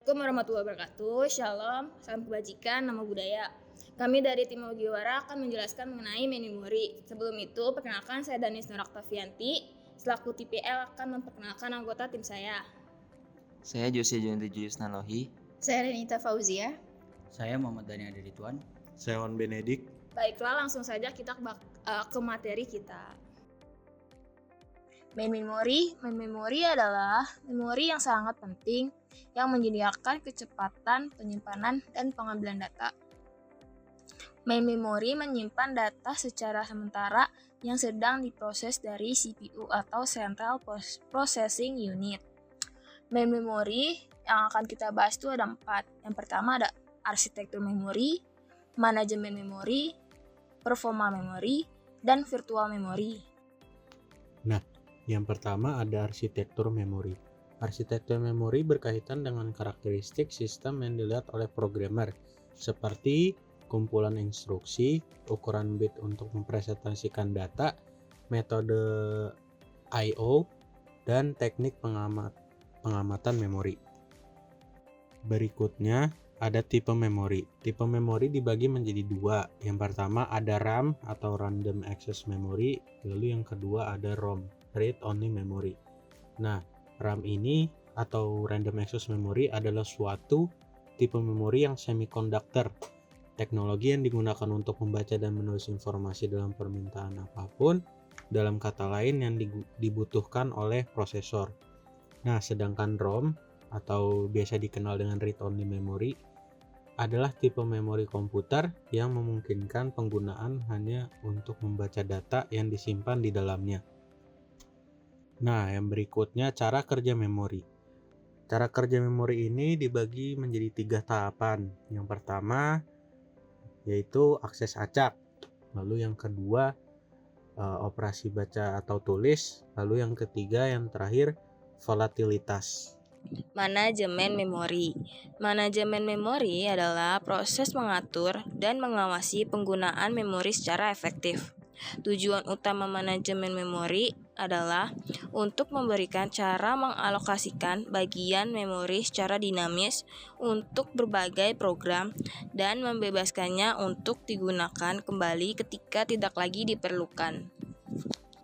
Assalamualaikum warahmatullahi wabarakatuh. Shalom, salam kebajikan, nama budaya. Kami dari tim Audiowara akan menjelaskan mengenai memori. Sebelum itu, perkenalkan saya Danis Nur Oktavianti. Selaku TPL akan memperkenalkan anggota tim saya. Saya Jose Jonty Julius Nalohi. Saya Renita Fauzia. Saya Muhammad Dani Adirituan. Saya Wan Benedik. Baiklah, langsung saja kita ke materi kita. Main memory adalah memori yang sangat penting yang menyediakan kecepatan penyimpanan dan pengambilan data. Main memory menyimpan data secara sementara yang sedang diproses dari CPU atau Central Processing Unit. Main memory yang akan kita bahas itu ada 4. Yang pertama ada arsitektur memori, manajemen memori, performa memori, dan virtual memory. Nah, yang pertama ada arsitektur memori. Arsitektur memori berkaitan dengan karakteristik sistem yang dilihat oleh programmer, seperti kumpulan instruksi, ukuran bit untuk mempresentasikan data, metode I/O, dan teknik pengamatan memori. Berikutnya ada tipe memori. Tipe memori dibagi menjadi 2. Yang pertama ada RAM atau Random Access Memory, lalu yang kedua ada ROM, Read Only Memory. Nah, RAM ini atau Random Access Memory adalah suatu tipe memori yang semiconductor, teknologi yang digunakan untuk membaca dan menulis informasi dalam permintaan apapun, dalam kata lain yang dibutuhkan oleh prosesor. Nah, sedangkan ROM atau biasa dikenal dengan Read Only Memory adalah tipe memori komputer yang memungkinkan penggunaan hanya untuk membaca data yang disimpan di dalamnya. Nah, yang berikutnya cara kerja memori. Cara kerja memori ini dibagi menjadi 3 tahapan. Yang pertama yaitu akses acak, lalu yang kedua operasi baca atau tulis, lalu yang ketiga yang terakhir volatilitas. Manajemen memori. Manajemen memori adalah proses mengatur dan mengawasi penggunaan memori secara efektif. Tujuan utama manajemen memori adalah untuk memberikan cara mengalokasikan bagian memori secara dinamis untuk berbagai program dan membebaskannya untuk digunakan kembali ketika tidak lagi diperlukan.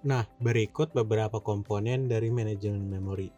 Nah, berikut beberapa komponen dari manajemen memori.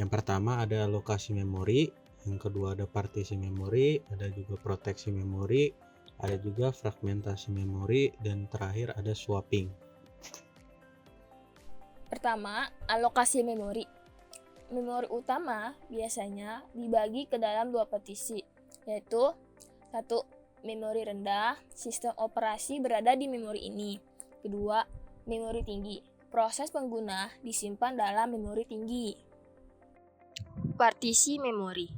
Yang pertama ada alokasi memori, yang kedua ada partisi memori, ada juga proteksi memori, ada juga fragmentasi memori, dan terakhir ada swapping. Pertama, alokasi memori. Memori utama biasanya dibagi ke dalam 2 partisi, yaitu 1. Memori rendah, sistem operasi berada di memori ini. Kedua, memori tinggi. Proses pengguna disimpan dalam memori tinggi. Partisi memori.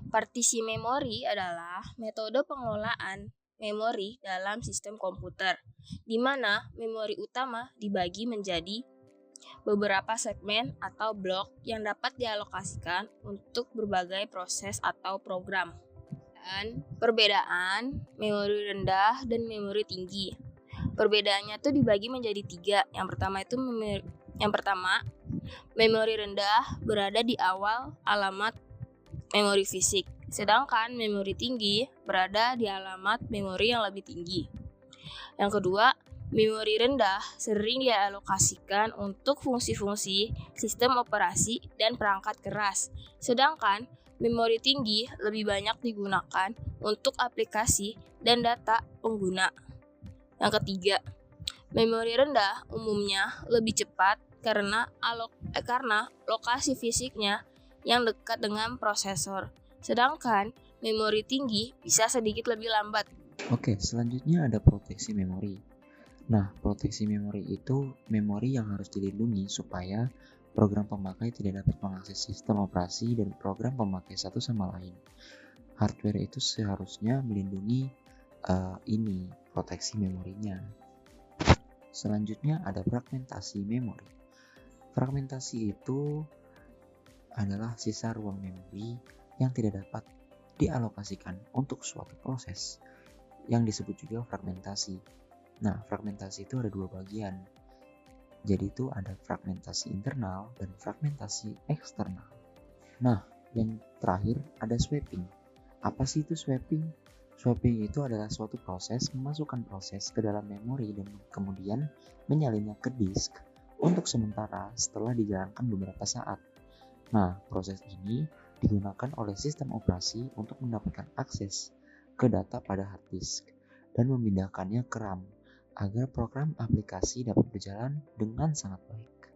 Partisi memori adalah metode pengelolaan memori dalam sistem komputer, di mana memori utama dibagi menjadi beberapa segmen atau blok yang dapat dialokasikan untuk berbagai proses atau program. Dan perbedaan memori rendah dan memori tinggi. Perbedaannya tuh dibagi menjadi 3. Yang pertama, memori rendah berada di awal alamat memori fisik, sedangkan memori tinggi berada di alamat memori yang lebih tinggi. Yang kedua, memori rendah sering dialokasikan untuk fungsi-fungsi sistem operasi dan perangkat keras, sedangkan memori tinggi lebih banyak digunakan untuk aplikasi dan data pengguna. Yang ketiga, memori rendah umumnya lebih cepat karena lokasi fisiknya yang dekat dengan prosesor, sedangkan memori tinggi bisa sedikit lebih lambat. Oke, selanjutnya ada proteksi memori. Nah, proteksi memori itu memori yang harus dilindungi supaya program pemakai tidak dapat mengakses sistem operasi dan program pemakai satu sama lain. Hardware itu seharusnya melindungi proteksi memorinya. Selanjutnya ada fragmentasi memori. Fragmentasi itu adalah sisa ruang memori yang tidak dapat dialokasikan untuk suatu proses, yang disebut juga fragmentasi. Nah, fragmentasi itu ada 2 bagian. Jadi itu ada fragmentasi internal dan fragmentasi eksternal. Nah, Yang terakhir ada swapping. Apa sih itu swapping? Swapping itu adalah suatu proses memasukkan proses ke dalam memori dan kemudian menyalinnya ke disk untuk sementara setelah dijalankan beberapa saat. Nah, proses ini digunakan oleh sistem operasi untuk mendapatkan akses ke data pada hard disk dan memindahkannya ke RAM agar program aplikasi dapat berjalan dengan sangat baik.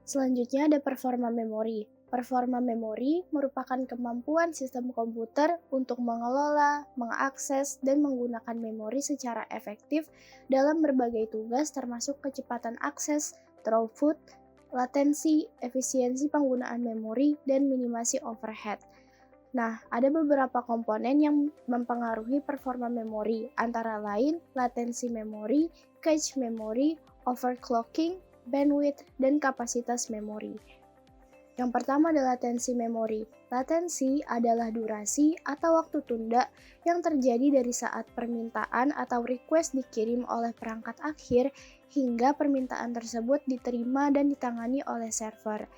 Selanjutnya ada performa memori. Performa memori merupakan kemampuan sistem komputer untuk mengelola, mengakses, dan menggunakan memori secara efektif dalam berbagai tugas termasuk kecepatan akses, throughput, latensi, efisiensi penggunaan memori, dan minimasi overhead. Nah, ada beberapa komponen yang mempengaruhi performa memori, antara lain latensi memori, cache memori, overclocking, bandwidth, dan kapasitas memori. Yang pertama adalah latensi memori. Latensi adalah durasi atau waktu tunda yang terjadi dari saat permintaan atau request dikirim oleh perangkat akhir hingga permintaan tersebut diterima dan ditangani oleh server.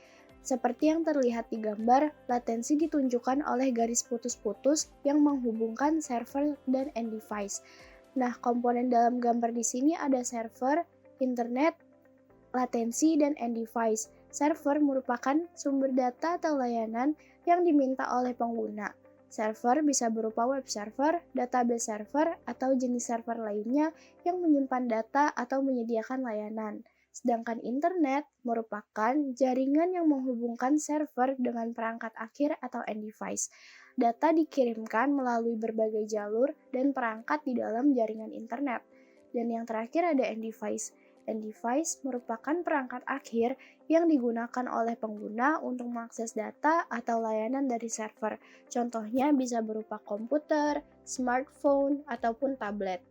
Seperti yang terlihat di gambar, latensi ditunjukkan oleh garis putus-putus yang menghubungkan server dan end device. Nah, komponen dalam gambar di sini ada server, internet, latensi, dan end device. Server merupakan sumber data atau layanan yang diminta oleh pengguna. Server bisa berupa web server, database server, atau jenis server lainnya yang menyimpan data atau menyediakan layanan. Sedangkan internet merupakan jaringan yang menghubungkan server dengan perangkat akhir atau end device. Data dikirimkan melalui berbagai jalur dan perangkat di dalam jaringan internet. Dan yang terakhir ada end device. End device merupakan perangkat akhir yang digunakan oleh pengguna untuk mengakses data atau layanan dari server. Contohnya bisa berupa komputer, smartphone, ataupun tablet.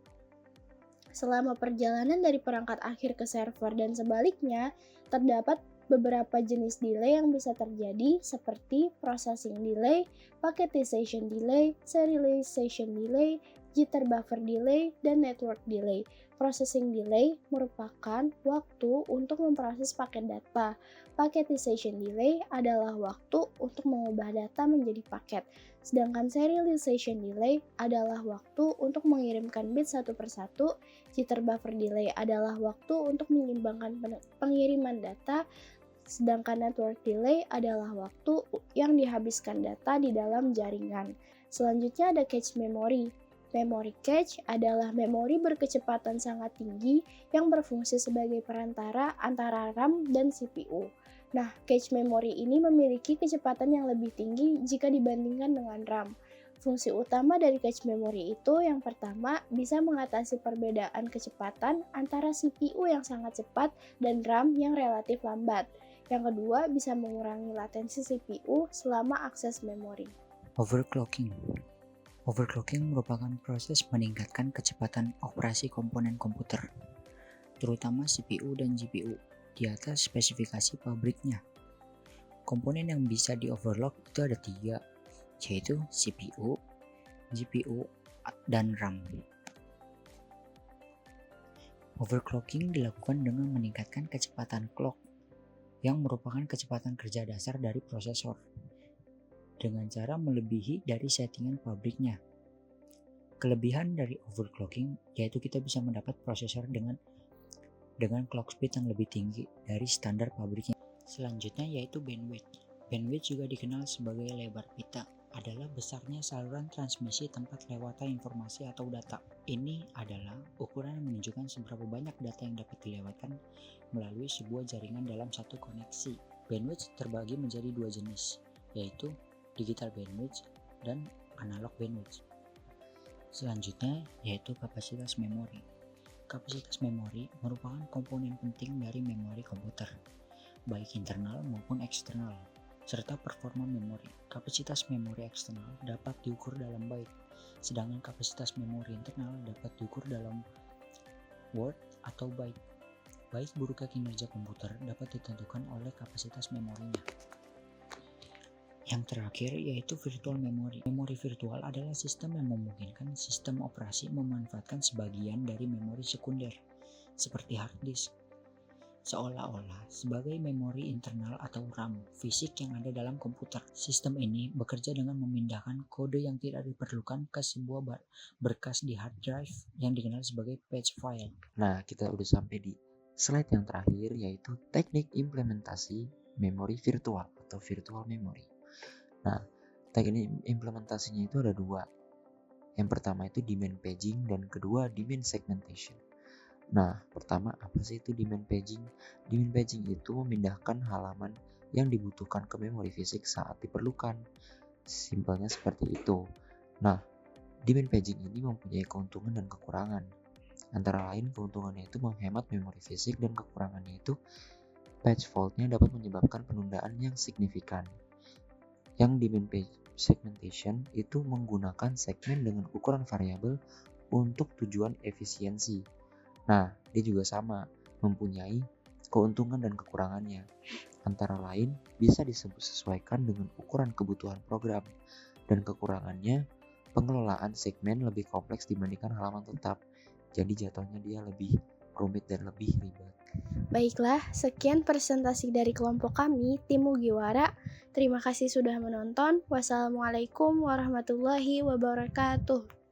Selama perjalanan dari perangkat akhir ke server dan sebaliknya, terdapat beberapa jenis delay yang bisa terjadi seperti processing delay, packetization delay, serialization delay, jitter buffer delay, dan network delay. Processing delay merupakan waktu untuk memproses paket data. Packetization delay adalah waktu untuk mengubah data menjadi paket. Sedangkan serialization delay adalah waktu untuk mengirimkan bit satu persatu. Jitter buffer delay adalah waktu untuk menyeimbangkan pengiriman data. Sedangkan network delay adalah waktu yang dihabiskan data di dalam jaringan. Selanjutnya ada cache memory. Memory cache adalah memori berkecepatan sangat tinggi yang berfungsi sebagai perantara antara RAM dan CPU. Nah, cache memory ini memiliki kecepatan yang lebih tinggi jika dibandingkan dengan RAM. Fungsi utama dari cache memory itu yang pertama bisa mengatasi perbedaan kecepatan antara CPU yang sangat cepat dan RAM yang relatif lambat. Yang kedua bisa mengurangi latensi CPU selama akses memori. Overclocking. Overclocking merupakan proses meningkatkan kecepatan operasi komponen komputer, terutama CPU dan GPU, di atas spesifikasi pabriknya. Komponen yang bisa di-overclock itu ada 3, yaitu CPU, GPU, dan RAM. Overclocking dilakukan dengan meningkatkan kecepatan clock, yang merupakan kecepatan kerja dasar dari prosesor, dengan cara melebihi dari settingan pabriknya. Kelebihan dari overclocking yaitu kita bisa mendapat prosesor dengan clock speed yang lebih tinggi dari standar pabriknya. Selanjutnya yaitu bandwidth. Bandwidth juga dikenal sebagai lebar pita, adalah besarnya saluran transmisi tempat lewatnya informasi atau data. Ini adalah ukuran yang menunjukkan seberapa banyak data yang dapat dilewatkan melalui sebuah jaringan dalam satu koneksi. Bandwidth terbagi menjadi 2 jenis, yaitu digital bandwidth dan analog bandwidth. Selanjutnya yaitu kapasitas memori. Kapasitas memori merupakan komponen penting dari memori komputer, baik internal maupun eksternal, serta performa memori. Kapasitas memori eksternal dapat diukur dalam byte, sedangkan kapasitas memori internal dapat diukur dalam word atau byte. Baik buruknya kinerja komputer dapat ditentukan oleh kapasitas memorinya. Yang terakhir yaitu virtual memory. Memori virtual adalah sistem yang memungkinkan sistem operasi memanfaatkan sebagian dari memori sekunder, seperti hard disk. seolah-olah sebagai memori internal atau RAM fisik yang ada dalam komputer. Sistem ini bekerja dengan memindahkan kode yang tidak diperlukan ke sebuah berkas di hard drive yang dikenal sebagai patch file. Nah, kita udah sampai di slide yang terakhir, yaitu teknik implementasi memori virtual atau virtual memory. Nah, teknik implementasinya itu ada dua. Yang pertama itu demand paging dan kedua demand segmentation. Nah, pertama apa sih itu demand paging? Demand paging itu memindahkan halaman yang dibutuhkan ke memori fisik saat diperlukan. Simpelnya seperti itu. Nah, demand paging ini mempunyai keuntungan dan kekurangan. Antara lain keuntungannya itu menghemat memori fisik dan kekurangannya itu patch fault-nya dapat menyebabkan penundaan yang signifikan. Yang demand segmentation itu menggunakan segmen dengan ukuran variabel untuk tujuan efisiensi. Nah, dia juga sama, mempunyai keuntungan dan kekurangannya. Antara lain, bisa disesuaikan dengan ukuran kebutuhan program, dan kekurangannya, pengelolaan segmen lebih kompleks dibandingkan halaman tetap. Jadi jatuhnya dia lebih rumit dan lebih ribet. Baiklah, sekian presentasi dari kelompok kami, tim Mugiwara. Terima kasih sudah menonton. Wassalamualaikum warahmatullahi wabarakatuh.